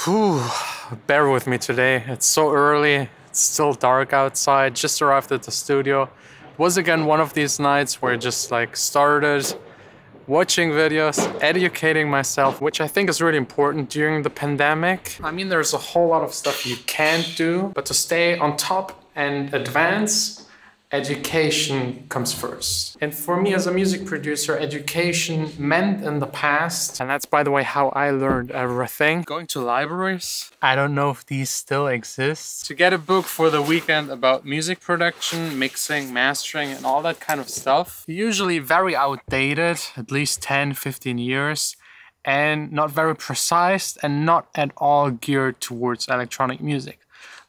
Whew, bear with me today. It's so early, it's still dark outside, just arrived at the studio. It was again one of these nights where I just started watching videos, educating myself, which I think is really important during the pandemic. I mean, there's a whole lot of stuff you can't do, but to stay on top and advance, education comes first. And for me as a music producer, education meant in the past, and that's by the way how I learned everything, going to libraries. I don't know if these still exist. To get a book for the weekend about music production, mixing, mastering, and all that kind of stuff. Usually very outdated, at least 10, 15 years, and not very precise and not at all geared towards electronic music.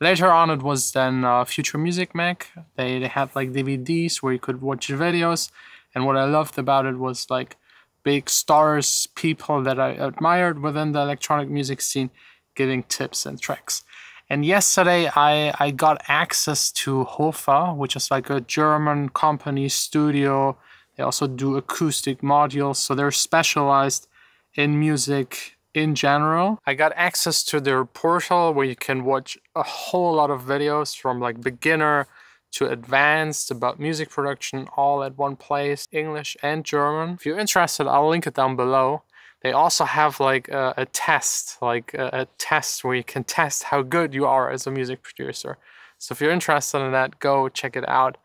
Later on, it was then Future Music Mag. They had like DVDs where you could watch videos. And what I loved about it was like big stars, people that I admired within the electronic music scene, giving tips and tricks. And yesterday I got access to HOFA, which is like a German company studio. They also do acoustic modules, so they're specialized in music in general. I got access to their portal where you can watch a whole lot of videos from like beginner to advanced about music production all at one place, English and German. If you're interested, I'll link it down below. They also have like a test, a test where you can test how good you are as a music producer. So if you're interested in that, go check it out.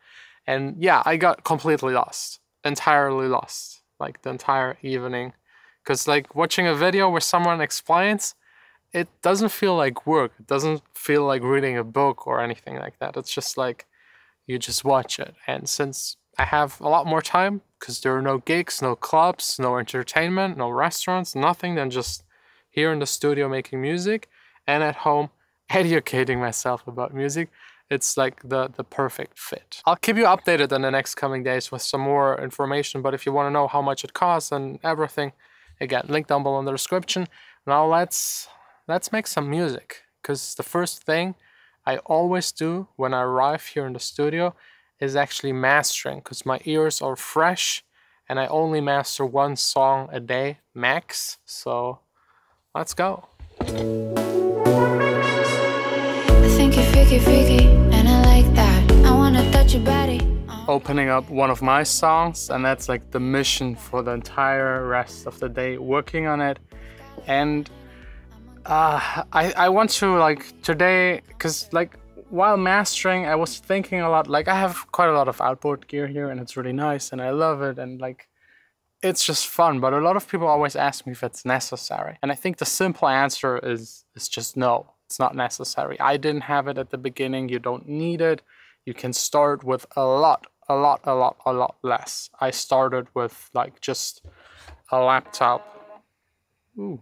And yeah, I got completely lost, entirely lost, like the entire evening. Because like watching a video where someone explains, it doesn't feel like work. It doesn't feel like reading a book or anything like that. It's just like you just watch it. And since I have a lot more time, because there are no gigs, no clubs, no entertainment, no restaurants, nothing than just here in the studio making music and at home educating myself about music, it's like the perfect fit. I'll keep you updated in the next coming days with some more information. But if you want to know how much it costs and everything, again, link down below in the description. Now let's make some music, because the first thing I always do when I arrive here in the studio is actually mastering, because my ears are fresh and I only master one song a day max. So let's go. I think you're freaky, and I like that. I wanna touch your body. Opening up one of my songs, and that's like the mission for the entire rest of the day, working on it. And I want to like today, because like while mastering I was thinking a lot, like I have quite a lot of outboard gear here and it's really nice and I love it and like it's just fun, but a lot of people always ask me if it's necessary, and I think the simple answer is just no, it's not necessary. I didn't have it at the beginning. You don't need it. You can start with a lot less. I started with like just a laptop. Ooh,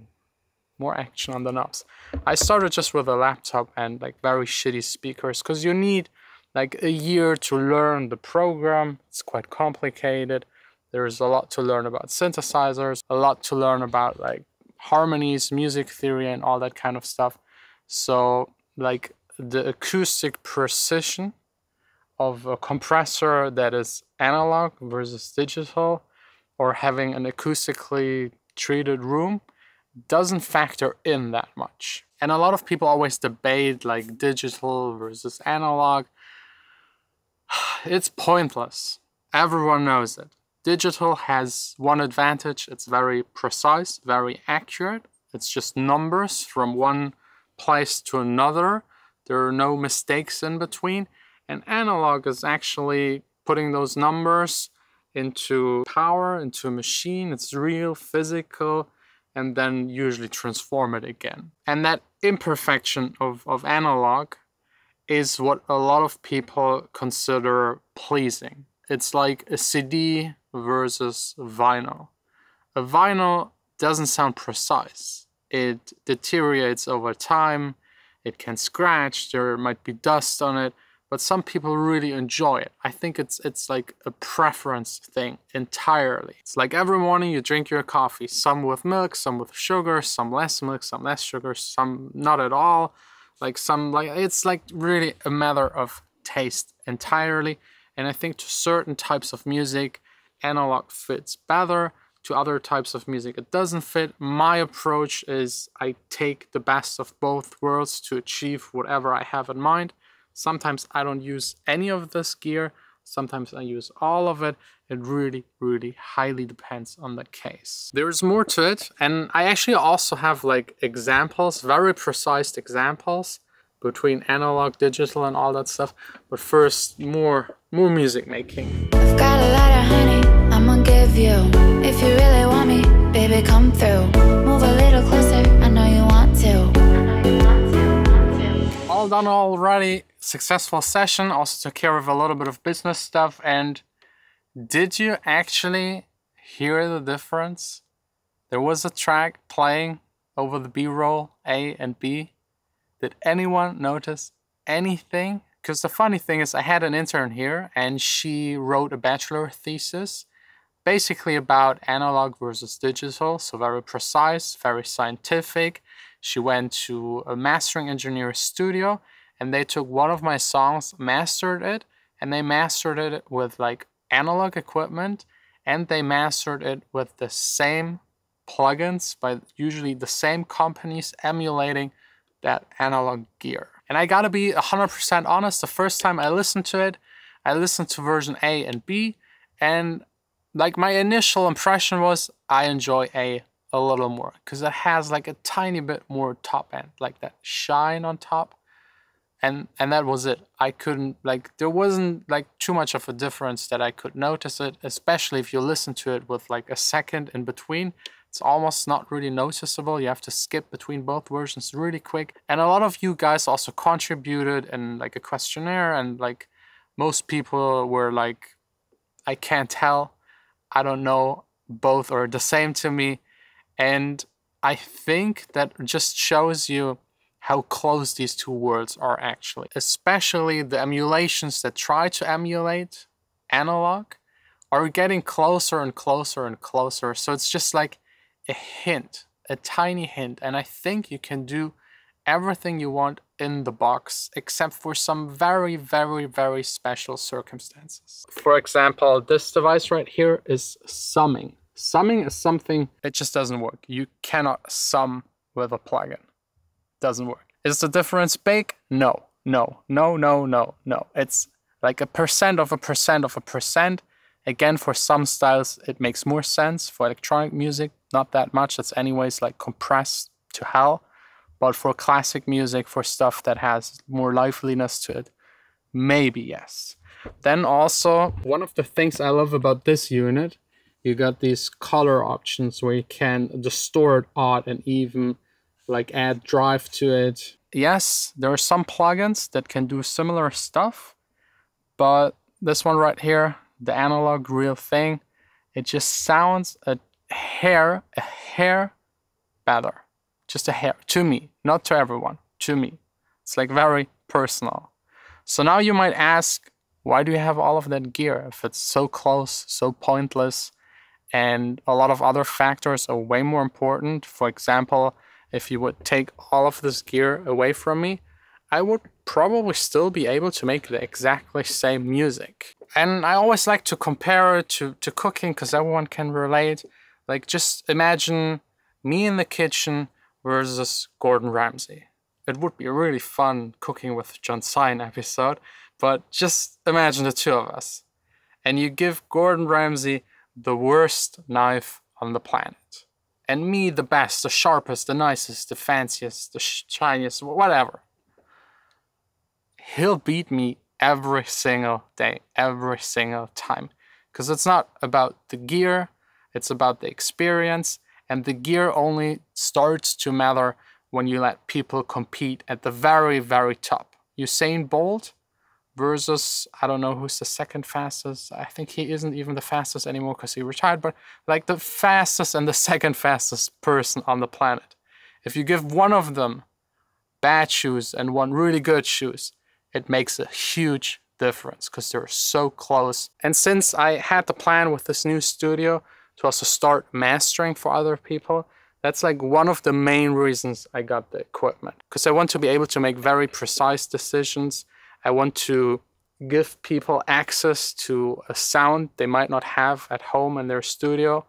more action on the knobs. I started just with a laptop and like very shitty speakers, because you need like a year to learn the program. It's quite complicated. There's a lot to learn about synthesizers, a lot to learn about like harmonies, music theory, and all that kind of stuff. So like the acoustic precision of a compressor that is analog versus digital, or having an acoustically treated room, doesn't factor in that much. And a lot of people always debate like digital versus analog. It's pointless. Everyone knows it. Digital has one advantage. It's very precise, very accurate. It's just numbers from one place to another. There are no mistakes in between. And analog is actually putting those numbers into power, into a machine. It's real, physical, and then usually transform it again. And that imperfection of analog is what a lot of people consider pleasing. It's like a CD versus vinyl. A vinyl doesn't sound precise. It deteriorates over time. It can scratch. There might be dust on it. But some people really enjoy it. I think it's like a preference thing entirely. It's like every morning you drink your coffee, some with milk, some with sugar, some less milk, some less sugar, some not at all. Like some, like it's like really a matter of taste entirely. And I think to certain types of music, analog fits better. to other types of music. It doesn't fit. My approach is I take the best of both worlds to achieve whatever I have in mind. Sometimes I don't use any of this gear. Sometimes I use all of it. It really, really highly depends on the case. There's more to it. And I actually also have like examples, very precise examples between analog, digital and all that stuff. But first, more music making. I've got a lot of honey, I'm gonna give you. If you really want me, baby, come through. Move a little closer, I know you want to. All done already. Successful session. Also took care of a little bit of business stuff. And did you actually hear the difference? There was a track playing over the B-roll, A and B. Did anyone notice anything? Because the funny thing is I had an intern here and she wrote a bachelor thesis basically about analog versus digital. So very precise, very scientific. She went to a mastering engineer studio and they took one of my songs, mastered it, and they mastered it with like analog equipment and they mastered it with the same plugins by usually the same companies emulating that analog gear. And I gotta be 100% honest, the first time I listened to it, I listened to version A and B, and like my initial impression was I enjoy A a little more because it has like a tiny bit more top end, like that shine on top, and that was it. I couldn't, like, there wasn't like too much of a difference that I could notice it, especially if you listen to it with like a second in between. It's almost not really noticeable. You have to skip between both versions really quick. And a lot of you guys also contributed in like a questionnaire, and like most people were like, I can't tell, I don't know, both are the same to me. And I think that just shows you how close these two worlds are actually. Especially the emulations that try to emulate analog are getting closer and closer and closer. So it's just like a hint, a tiny hint, and I think you can do everything you want in the box except for some very, very, very special circumstances. For example, this device right here is summing. Summing is something, it just doesn't work. You cannot sum with a plugin. Doesn't work. Is the difference big? No, no, no, no, no, no. It's like a percent of a percent of a percent. Again, for some styles, it makes more sense. For electronic music, not that much. That's anyways like compressed to hell. But for classic music, for stuff that has more liveliness to it, maybe yes. Then also, one of the things I love about this unit, you got these color options where you can distort, odd, and even, like add drive to it. Yes, there are some plugins that can do similar stuff, but this one right here, the analog real thing, it just sounds a hair better. Just a hair, to me, not to everyone, to me. It's like very personal. So now you might ask, why do you have all of that gear if it's so close, so pointless, and a lot of other factors are way more important? For example, if you would take all of this gear away from me, I would probably still be able to make the exactly same music. And I always like to compare it to cooking because everyone can relate. Like just imagine me in the kitchen versus Gordon Ramsay. It would be a really fun cooking with John Sine episode, but just imagine the two of us. And you give Gordon Ramsay the worst knife on the planet. And me the best, the sharpest, the nicest, the fanciest, the shiniest, whatever. He'll beat me every single day, every single time. Because it's not about the gear, it's about the experience. And the gear only starts to matter when you let people compete at the very, very top. Usain Bolt versus, I don't know who's the second fastest. I think he isn't even the fastest anymore because he retired, but like the fastest and the second fastest person on the planet. If you give one of them bad shoes and one really good shoes, it makes a huge difference because they're so close. And since I had the plan with this new studio to also start mastering for other people, that's like one of the main reasons I got the equipment. Because I want to be able to make very precise decisions. I want to give people access to a sound they might not have at home in their studio,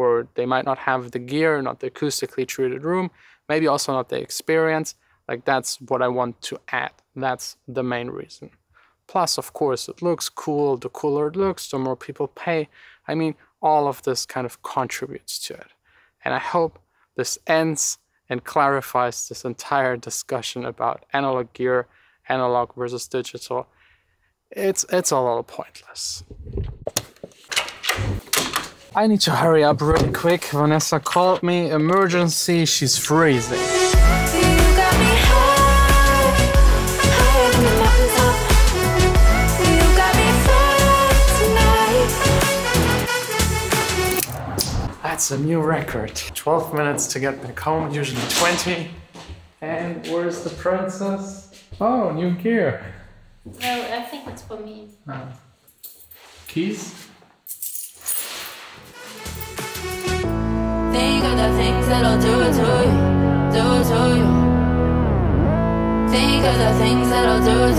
or they might not have the gear, not the acoustically treated room, maybe also not the experience. Like, that's what I want to add. That's the main reason. Plus, of course, it looks cool. The cooler it looks, the more people pay. I mean, all of this kind of contributes to it. And I hope this ends and clarifies this entire discussion about analog gear, analog versus digital. It's a little pointless. I need to hurry up really quick. Vanessa called me. Emergency. She's freezing. You got me high, higher than the mountaintop. You got me flying tonight. That's a new record. 12 minutes to get back home, usually 20. And where's the princess? Oh, new gear. No, I think it's for me. Keys? Think of the things that'll do it to you, do it to you. Think of the things that'll do it